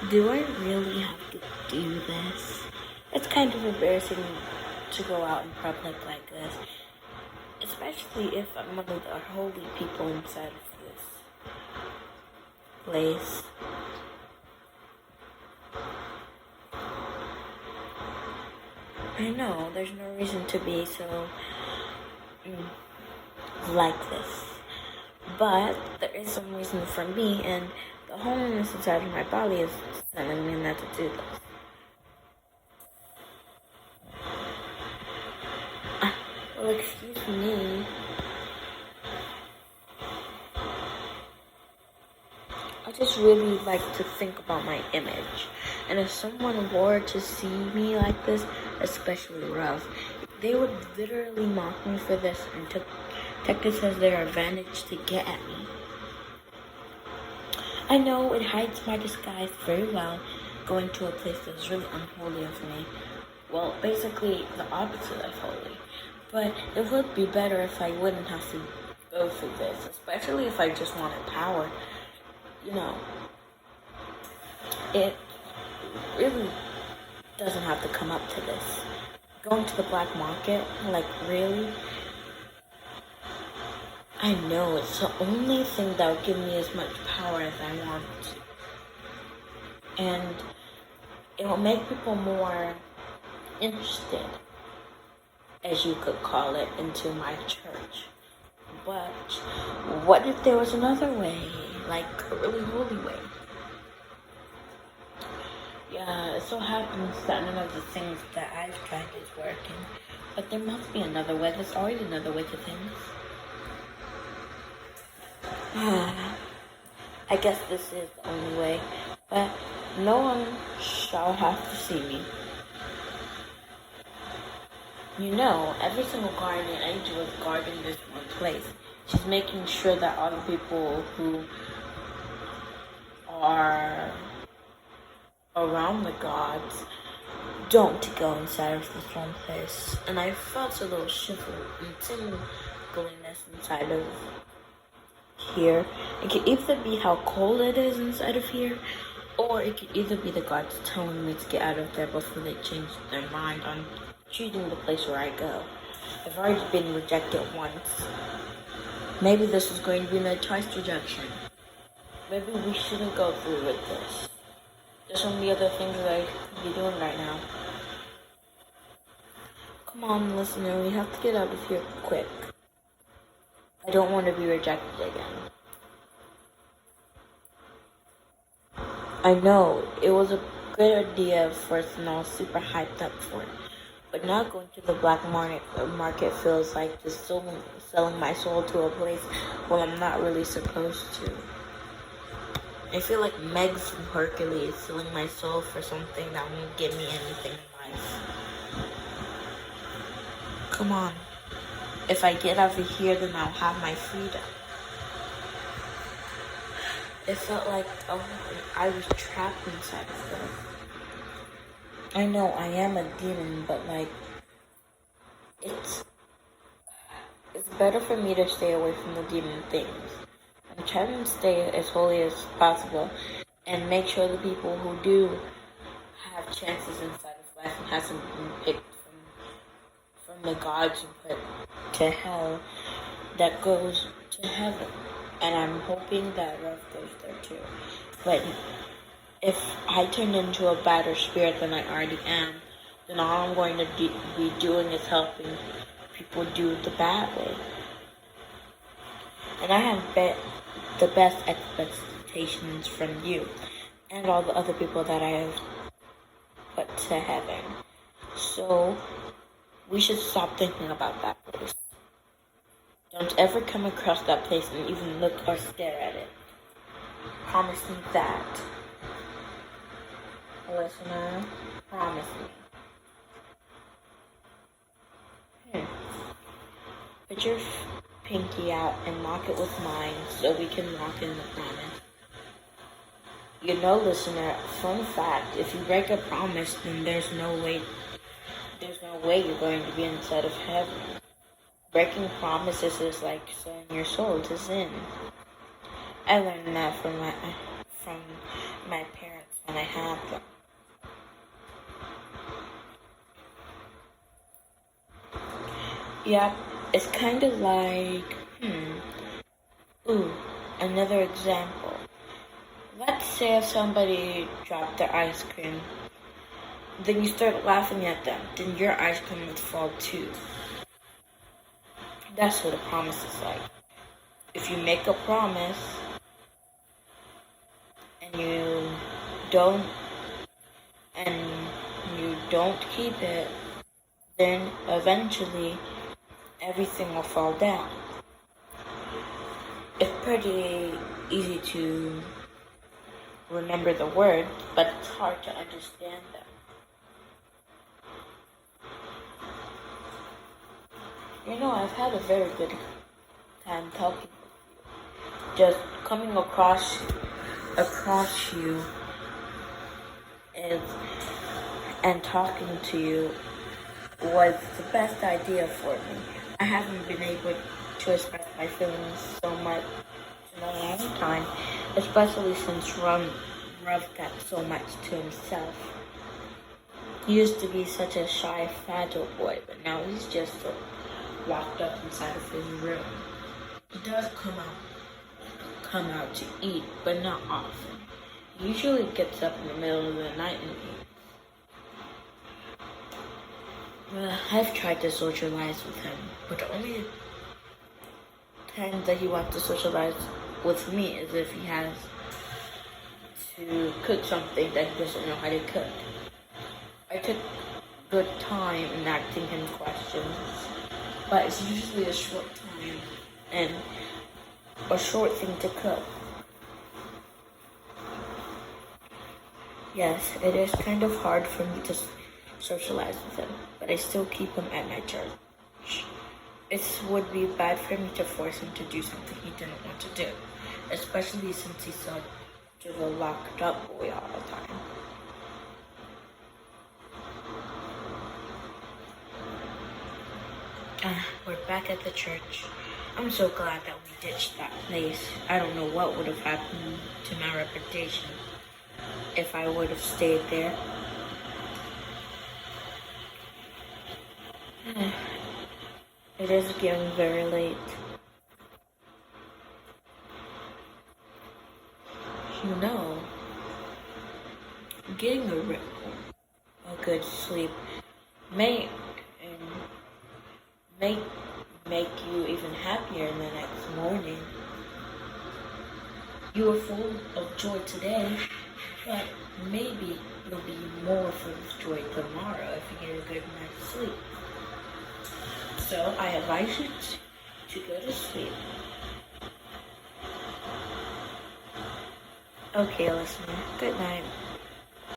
Do I really have to do this? It's kind of embarrassing to go out in public like this, especially if I'm one of the holy people inside of this place. I know, there's no reason to be so like this. But there is some reason for me, and the holiness inside of my body is telling me not to do this. Well, excuse me. I just really like to think about my image. And if someone were to see me like this, especially rough, they would literally mock me for this and take this as their advantage to get at me. I know it hides my disguise very well, going to a place that's really unholy of me. Well, basically the opposite of holy. But it would be better if I wouldn't have to go through this, especially if I just wanted power. You know, it really doesn't have to come up to this. Going to the black market, like really? I know it's the only thing that will give me as much power as I want. And it will make people more interested, as you could call it, into my church. But what if there was another way, like a really holy way? Yeah, it so happens that none of the things that I've tried is working. But there must be another way. There's always another way to things. I guess this is the only way. But no one shall have to see me. You know, every single guardian angel is guarding this one place. She's making sure that all the people who are around the gods don't go inside of this one place. And I felt a little shiver and tingliness inside of here. It could either be how cold it is inside of here, or it could either be the gods telling me to get out of there before they change their mind on choosing the place where I go. I've already been rejected once. Maybe this is going to be my twice rejection. Maybe we shouldn't go through with this. There's so many other things that I could be doing right now. Come on, listener, we have to get out of here quick. I don't want to be rejected again. I know, it was a good idea first and I was super hyped up for it. But now going to the black market feels like just selling my soul to a place where I'm not really supposed to. I feel like Meg from Hercules selling my soul for something that won't give me anything in life. Come on. If I get out of here, then I'll have my freedom. It felt like I was trapped inside of them. I know I am a demon, but like, it's better for me to stay away from the demon things. I'm trying to stay as holy as possible and make sure the people who do have chances inside of life and hasn't been picked from the gods and put to hell, that goes to heaven. And I'm hoping that Rev goes there too. But if I turn into a badder spirit than I already am, then all I'm going to be doing is helping people do the bad way. And I have the best expectations from you and all the other people that I have put to heaven. So we should stop thinking about that place. Don't ever come across that place and even look or stare at it. Promise me that. Listener, promise me. Put your pinky out and lock it with mine so we can lock in the promise. You know, listener, fun fact, if you break a promise, then there's no way you're going to be inside of heaven. Breaking promises is like selling your soul to sin. I learned that from my parents and I have them. Yeah, it's kind of like, ooh, another example. Let's say if somebody dropped their ice cream, then you start laughing at them, then your ice cream would fall too. That's what a promise is like. If you make a promise and don't and you don't keep it, then eventually everything will fall down. It's pretty easy to remember the words, but it's hard to understand them. You know, I've had a very good time talking with you. Just coming across you is, and talking to you was the best idea for me. I haven't been able to express my feelings so much in a long time, especially since Rav got so much to himself. He used to be such a shy, fragile boy, but now he's just so locked up inside of his room. He does come out to eat, but not often. He usually gets up in the middle of the night and eats. I've tried to socialize with him, but the only time that he wants to socialize with me is if he has to cook something that he doesn't know how to cook. I took good time in asking him questions, but it's usually a short time and a short thing to cook. Yes, it is kind of hard for me to socialize with him, but I still keep him at my church. It would be bad for me to force him to do something he didn't want to do, especially since he's such a locked up boy all the time. We're back at the church. I'm so glad that we ditched that place. I don't know what would have happened to my reputation if I would have stayed there. It is getting very late. You know, getting a good sleep may make you even happier in the next morning. You are full of joy today, but maybe you'll be more full of joy tomorrow if you get a good night's sleep. So I advise you to go to sleep. Okay, listener, good night.